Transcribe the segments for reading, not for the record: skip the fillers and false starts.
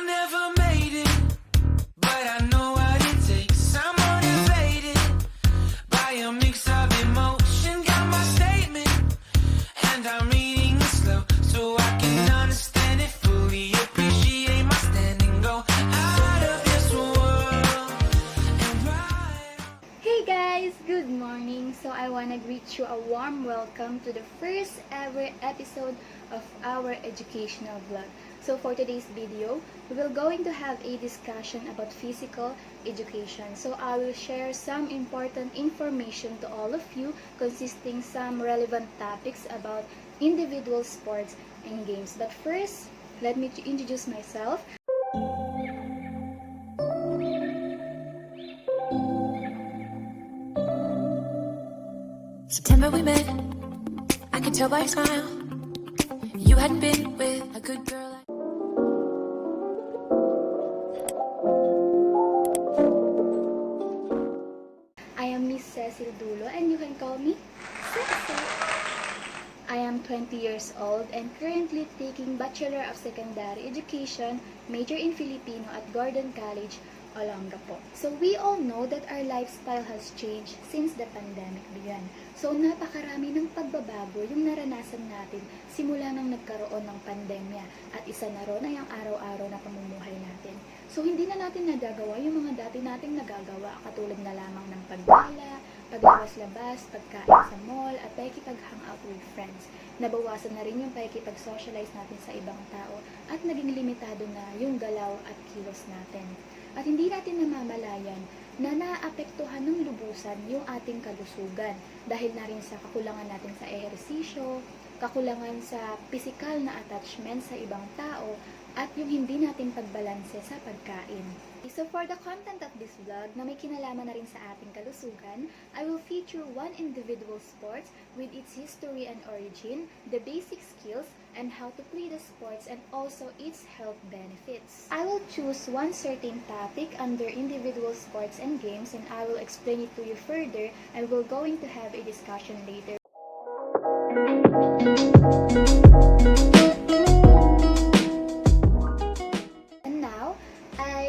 never made it, but I know what it takes. I'm motivated by a mix of emotion. Got my statement, and I'm reading it slow so I can understand it fully. Appreciate my stand and go out of this world and ride. Hey guys! Good morning! So I wanna greet you a warm welcome to the first ever episode of our educational vlog. So for today's video, we will going to have a discussion about physical education. So I will share some important information to all of you consisting some relevant topics about individual sports and games. But first, let me introduce myself. September we met, I could tell by your smile you hadn't been with a good girl like... I am Miss Cecil Dulo and you can call me Cecil. I am 20 years old and currently taking Bachelor of Secondary Education, major in Filipino at Gordon College, Olongapo. So we all know that our lifestyle has changed since the pandemic began. So napakarami ng pagbabago yung naranasan natin simula nang nagkaroon ng pandemya at isa na ron ay ang araw-araw na pamumuhay natin. So hindi na natin nagagawa yung mga dati nating nagagawa katulad na lamang ng paggala, paglabas-labas, pagkain sa mall at pakikipag-hangout with friends. Nabawasan na rin yung pakikipag-socialize natin sa ibang tao at naging limitado na yung galaw at kilos natin. At hindi natin namamalayan na naapektuhan ng lubusan yung ating kalusugan dahil na rin sa kakulangan natin sa ehersisyo, kakulangan sa physical na attachment sa ibang tao, at yung hindi natin pagbalanse sa pagkain. So for the content of this vlog na may kinalaman na rin sa ating kalusugan, I will feature one individual sports with its history and origin, the basic skills, and how to play the sports, and also its health benefits. I will choose one certain topic under individual sports and games and I will explain it to you further and we're going to have a discussion later.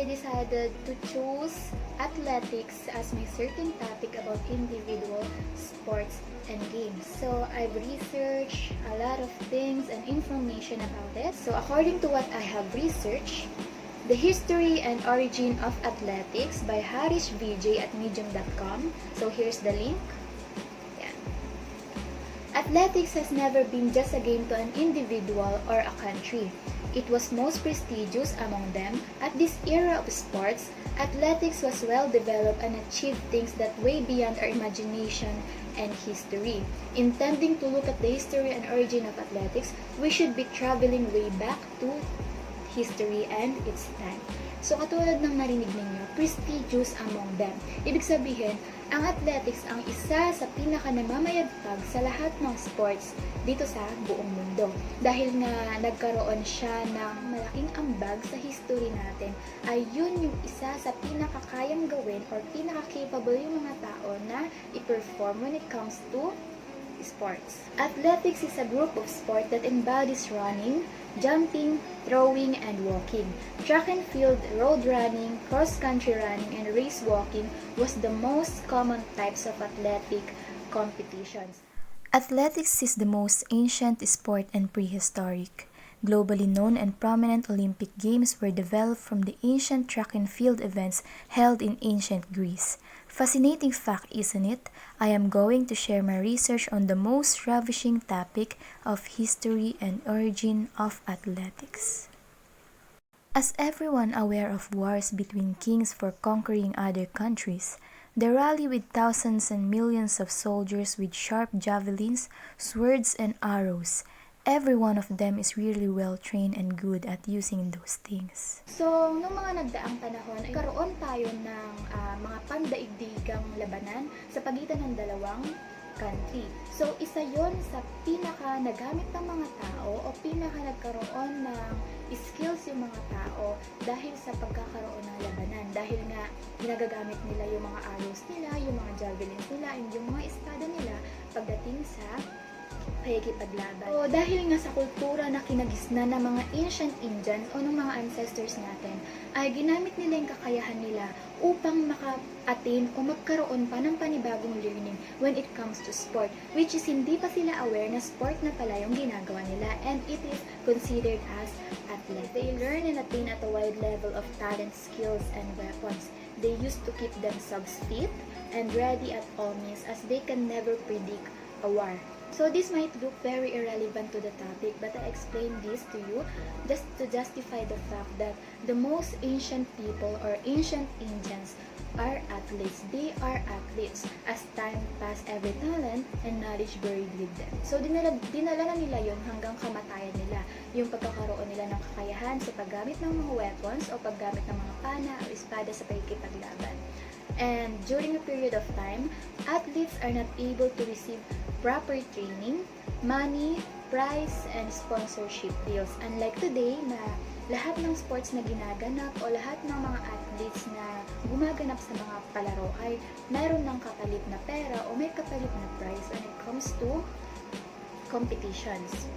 Decided to choose athletics as my certain topic about individual sports and games. So I've researched a lot of things and information about it. So according to what I have researched, the history and origin of athletics by Harish VJ at medium.com. So here's the link. Yan. Athletics has never been just a game to an individual or a country. It was most prestigious among them. At this era of sports, athletics was well developed and achieved things that way beyond our imagination and history. Intending to look at the history and origin of athletics, we should be traveling way back to history and its time. So katulad ng narinig ninyo, prestigious among them. Ibig sabihin, ang athletics ang isa sa pinaka-namamayagpag sa lahat ng sports dito sa buong mundo. Dahil nga nagkaroon siya ng malaking ambag sa history natin, ay yun yung isa sa pinakakayang gawin or pinaka-capable yung mga tao na i-perform when it comes to sports. Athletics is a group of sport that embodies running, jumping, throwing, and walking. Track and field, road running, cross-country running, and race walking was the most common types of athletic competitions. Athletics is the most ancient sport and prehistoric. Globally known and prominent Olympic Games were developed from the ancient track and field events held in ancient Greece. Fascinating fact, isn't it? I am going to share my research on the most ravishing topic of history and origin of athletics. As everyone aware of wars between kings for conquering other countries, the rally with thousands and millions of soldiers with sharp javelins, swords, and arrows. Every one of them is really well trained and good at using those things. So, noong mga nagdaang panahon, ay karoon tayo ng mga pandaigdigang labanan sa pagitan ng dalawang country. So, isa yon sa pinaka nagamit ng mga tao o pinaka nagkaroon ng skills yung mga tao dahil sa pagkakaroon ng labanan. Dahil nga, ginagagamit nila yung mga arrows nila, yung mga javelins nila, yung mga espada nila pagdating sa pakikipaglaban. So, dahil nga sa kultura na kinagisnan ng mga ancient Indians o ng mga ancestors natin, ay ginamit nila yung kakayahan nila upang maka-attain o magkaroon pa ng panibagong learning when it comes to sport, which is hindi pa sila aware na sport na pala yung ginagawa nila, and it is considered as athletes. They learn and attain at a wide level of talent, skills, and weapons. They used to keep themselves fit and ready at all means, as they can never predict a war. So this might look very irrelevant to the topic, but I explain this to you just to justify the fact that the most ancient people or ancient Indians are athletes. They are athletes. As time passed, every talent and knowledge buried with them. So dinala na nila yon hanggang kamatayan nila. Yung pagkakaroon nila ng kakayahan sa paggamit ng mga weapons o paggamit ng mga pana o espada sa pakikipaglaban. And during a period of time, athletes are not able to receive proper training, money, prize, and sponsorship deals. Unlike today na lahat ng sports na ginaganap o lahat ng mga athletes na gumaganap sa mga palaro ay mayroon ng kapalit na pera o may kapalit na prize when it comes to competitions.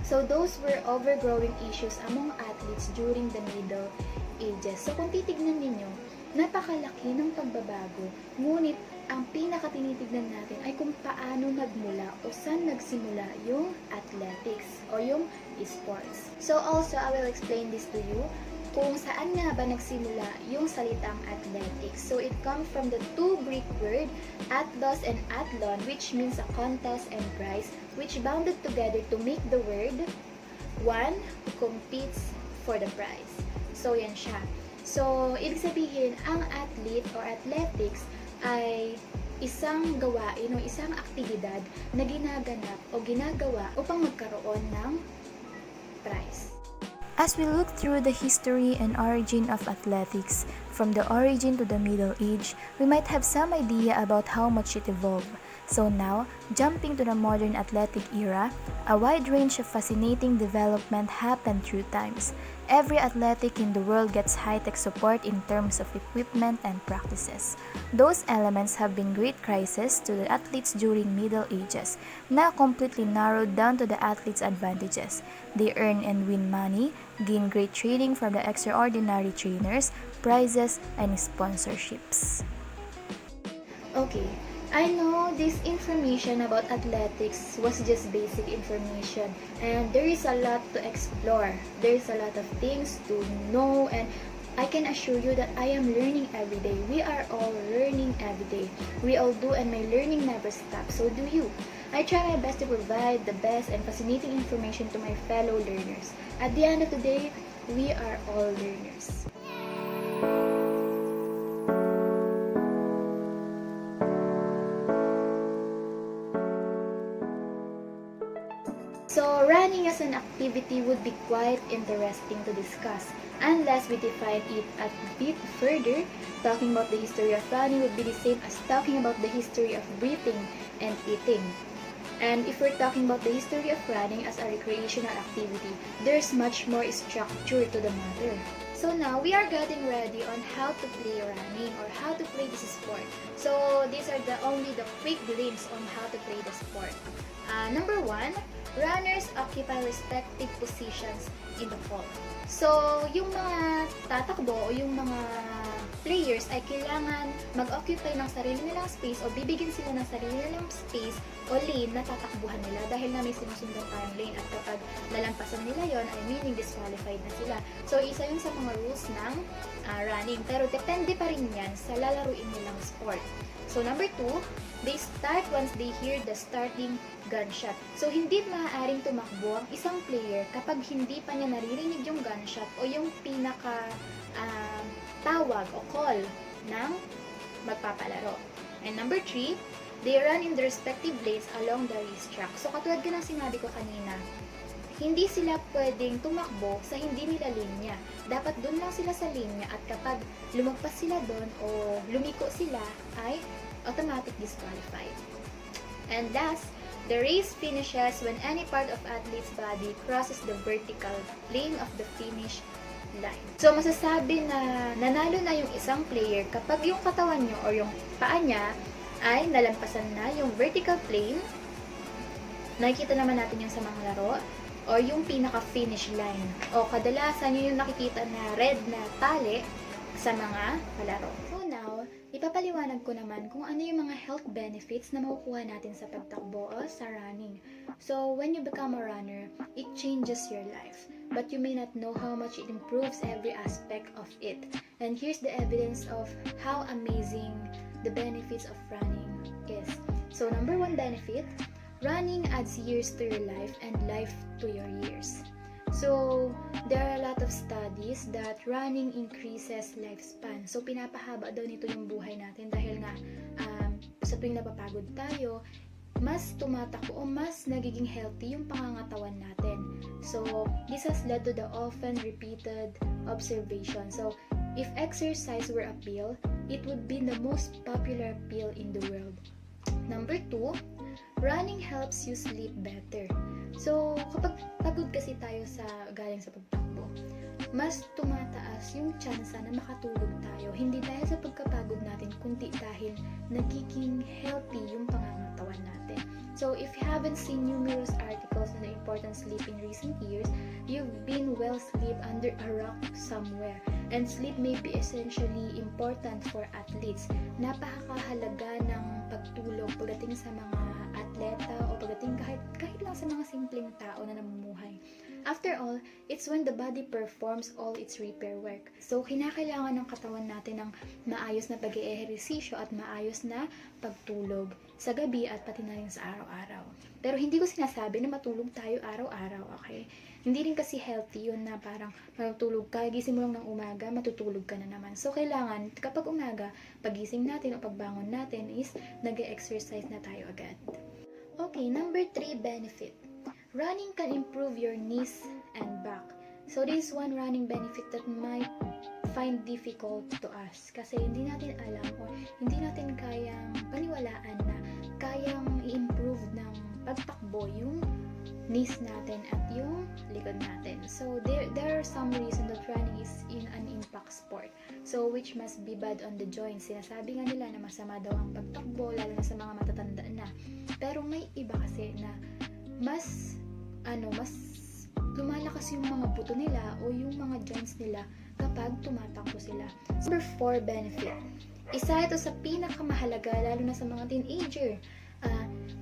So those were overgrowing issues among athletes during the Middle Ages. So kung titignan ninyo, napakalaki ng pagbabago, ngunit ang pinakatinitignan natin ay kung paano nagmula o saan nagsimula yung athletics o yung sports. So also, I will explain this to you kung saan nga ba nagsimula yung salitang athletics. So it comes from the two Greek word, athlos and athlon, which means a contest and prize, which bounded together to make the word one who competes for the prize. So yan siya. So, ibig sabihin, ang athlete or athletics ay isang gawain o isang aktibidad na ginaganap o ginagawa upang magkaroon ng prize. As we look through the history and origin of athletics, from the origin to the Middle Age, we might have some idea about how much it evolved. So now, jumping to the modern athletic era, a wide range of fascinating development happened through times. Every athletic in the world gets high-tech support in terms of equipment and practices. Those elements have been great crises to the athletes during Middle Ages, now completely narrowed down to the athletes' advantages. They earn and win money, gain great training from the extraordinary trainers, prizes, and sponsorships. Okay, I know this information about athletics was just basic information, and there is a lot to explore. There is a lot of things to know, and I can assure you that I am learning every day. We are all learning every day. We all do, and my learning never stops. So do you. I try my best to provide the best and fascinating information to my fellow learners. At the end of the day, we are all learners. So, running as an activity would be quite interesting to discuss, unless we define it a bit further. Talking about the history of running would be the same as talking about the history of breathing and eating. And if we're talking about the history of running as a recreational activity, there's much more structure to the matter. So now, we are getting ready on how to play running or how to play this sport. So, these are only the quick glimpse on how to play the sport. Number 1, runners occupy respective positions in the fall. So, yung mga tatakbo o yung mga players ay kailangan mag-occupy ng sarili nilang space o bibigyan sila ng sarili nilang space o lane na tatakbuhan nila dahil na may sinusundan tayong lane, at kapag nalampasan nila yon ay meaning disqualified na sila. So, isa yun sa mga rules ng running. Pero depende pa rin yan sa lalaruin nilang sport. So, number 2, they start once they hear the starting gunshot. So, hindi maaaring tumakbo ang isang player kapag hindi pa niya naririnig yung gunshot o yung pinaka tawag o call ng magpapalaro. And number 3, they run in the respective lanes along the racetrack. So, katulad ka ng sinabi ko kanina, hindi sila pwedeng tumakbo sa hindi nila linya. Dapat doon lang sila sa linya, at kapag lumagpas sila doon o lumiko sila ay automatic disqualified. And last, the race finishes when any part of athlete's body crosses the vertical lane of the finish line. So, masasabi na nanalo na yung isang player kapag yung katawan nyo or yung paa niya ay nalampasan na yung vertical plane nakikita naman natin yung sa mga laro, or yung pinaka-finish line. O kadalasan yun yung nakikita na red na tali sa mga palaro. So now, ipapaliwanag ko naman kung ano yung mga health benefits na makukuha natin sa pagtakbo o sa running. So, when you become a runner, it changes your life. But you may not know how much it improves every aspect of it. And here's the evidence of how amazing the benefits of running is. So, number one benefit, running adds years to your life and life to your years. So, there are a lot of studies that running increases lifespan. So, pinapahaba daw nito yung buhay natin dahil nga sa tuwing napapagod tayo, mas tumatakbo o mas nagiging healthy yung pangangatawan natin. So, this has led to the often repeated observation. So, if exercise were a pill, it would be the most popular pill in the world. Number 2, running helps you sleep better. So, kapag pagod kasi tayo galing sa pagtakbo, mas tumataas yung tsansa na makatulog tayo. Hindi dahil sa pagkapagod natin, kundi dahil nagiging healthy yung pangangatawan natin. So, if you haven't seen numerous articles on the important sleep in recent years, you've been well asleep under a rock somewhere. And sleep may be essentially important for athletes. Napakahalaga ng pagtulog pagdating sa mga atleta o pagdating kahit lang sa mga simpleng tao na namumuhay. After all, it's when the body performs all its repair work. So, kinakailangan ng katawan natin ng maayos na pag-eehersisyo at maayos na pagtulog sa gabi at pati na rin sa araw-araw. Pero hindi ko sinasabi na matulog tayo araw-araw, okay? Hindi rin kasi healthy yun na parang matutulog ka, gising mo lang ng umaga, matutulog ka na naman. So, kailangan kapag umaga, pagising natin o pagbangon natin is nag-exercise na tayo agad. Okay, number 3 benefit. Running can improve your knees and back. So, this is one running benefit that might find difficult to us. Kasi hindi natin alam o hindi natin kayang paniwalaan na kayang i-improve ng pagtakbo yung knees natin at yung likod natin. So, there are some reasons that running is in an impact sport. So, which must be bad on the joints. Sinasabi nga nila na masama daw ang pagtakbo, lalo na sa mga matatanda na. Pero may iba kasi na mas lumalakas yung mga buto nila o yung mga joints nila kapag tumatakbo sila. Number 4 benefit. Isa ito sa pinakamahalaga lalo na sa mga teenager.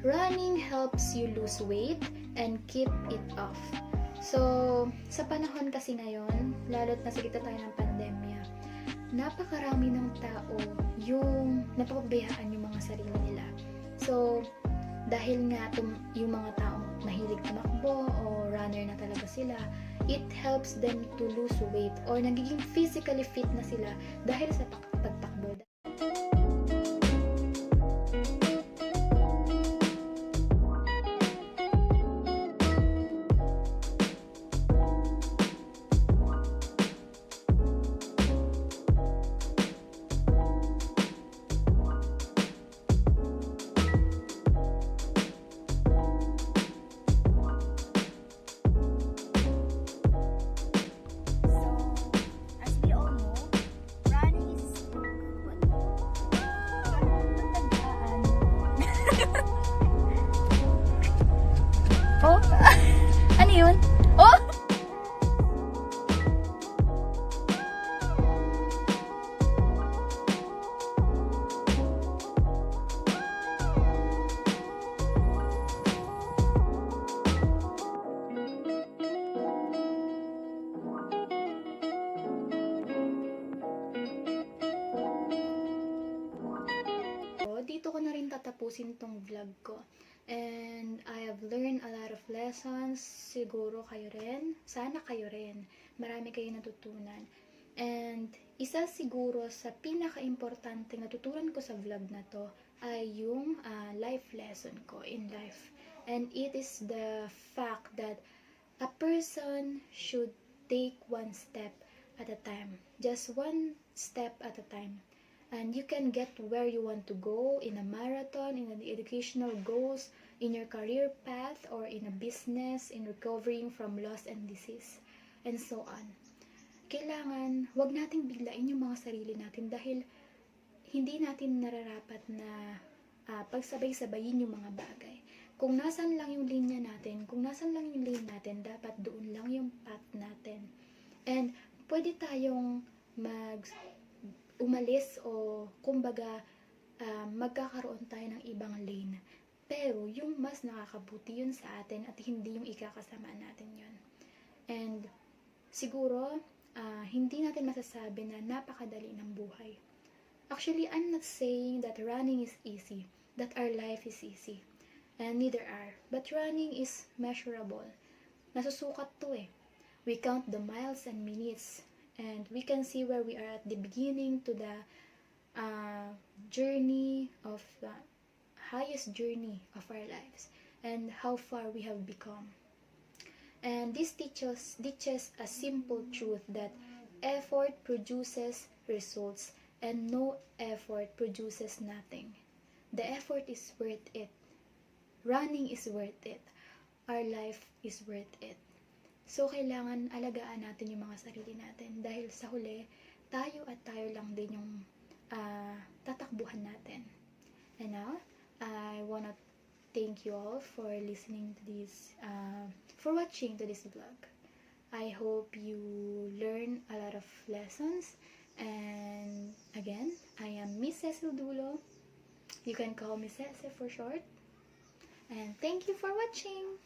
Running helps you lose weight and keep it off. So, sa panahon kasi ngayon, lalo't nasa gitna tayo ng pandemya, napakarami ng tao yung napapabayaan yung mga sarili nila. So, dahil nga yung mga taong mahilig tumakbo o runner na talaga sila, it helps them to lose weight or nagiging physically fit na sila dahil sa pagtakbo. Oh? Ano yun? Oh! Dito ko na rin tatapusin tong vlog ko. And I have learned a lot of lessons. Siguro kayo rin. Sana kayo rin. Marami kayo natutunan. And isa siguro sa pinaka-importante natutunan ko sa vlog na to ay yung life lesson ko in life. And it is the fact that a person should take one step at a time. Just one step at a time. And you can get where you want to go in a marathon, in the educational goals, in your career path, or in a business, in recovering from loss and disease, and so on. Kailangan, wag nating biglain yung mga sarili natin dahil hindi natin nararapat na pagsabay-sabayin yung mga bagay. kung nasan lang yung linya natin, kung nasan lang yung lane natin, dapat doon lang yung path natin. And pwede tayong umalis o kumbaga magkakaroon tayo ng ibang lane. Pero yung mas nakakabuti yun sa atin at hindi yung ikakasama natin yun. And siguro, hindi natin masasabi na napakadali ng buhay. Actually, I'm not saying that running is easy, that our life is easy. And neither are. But running is measurable. Nasusukat to eh. We count the miles and minutes. And we can see where we are at the beginning to the journey of the highest journey of our lives. And how far we have become. And this teaches a simple truth that effort produces results and no effort produces nothing. The effort is worth it. Running is worth it. Our life is worth it. So, kailangan alagaan natin yung mga sarili natin dahil sa huli, tayo lang din yung tatakbuhan natin. And now, I wanna thank you all for listening to this, for watching to this vlog. I hope you learn a lot of lessons. And again, I am Miss Cecil Dulo. You can call me Cece for short. And thank you for watching.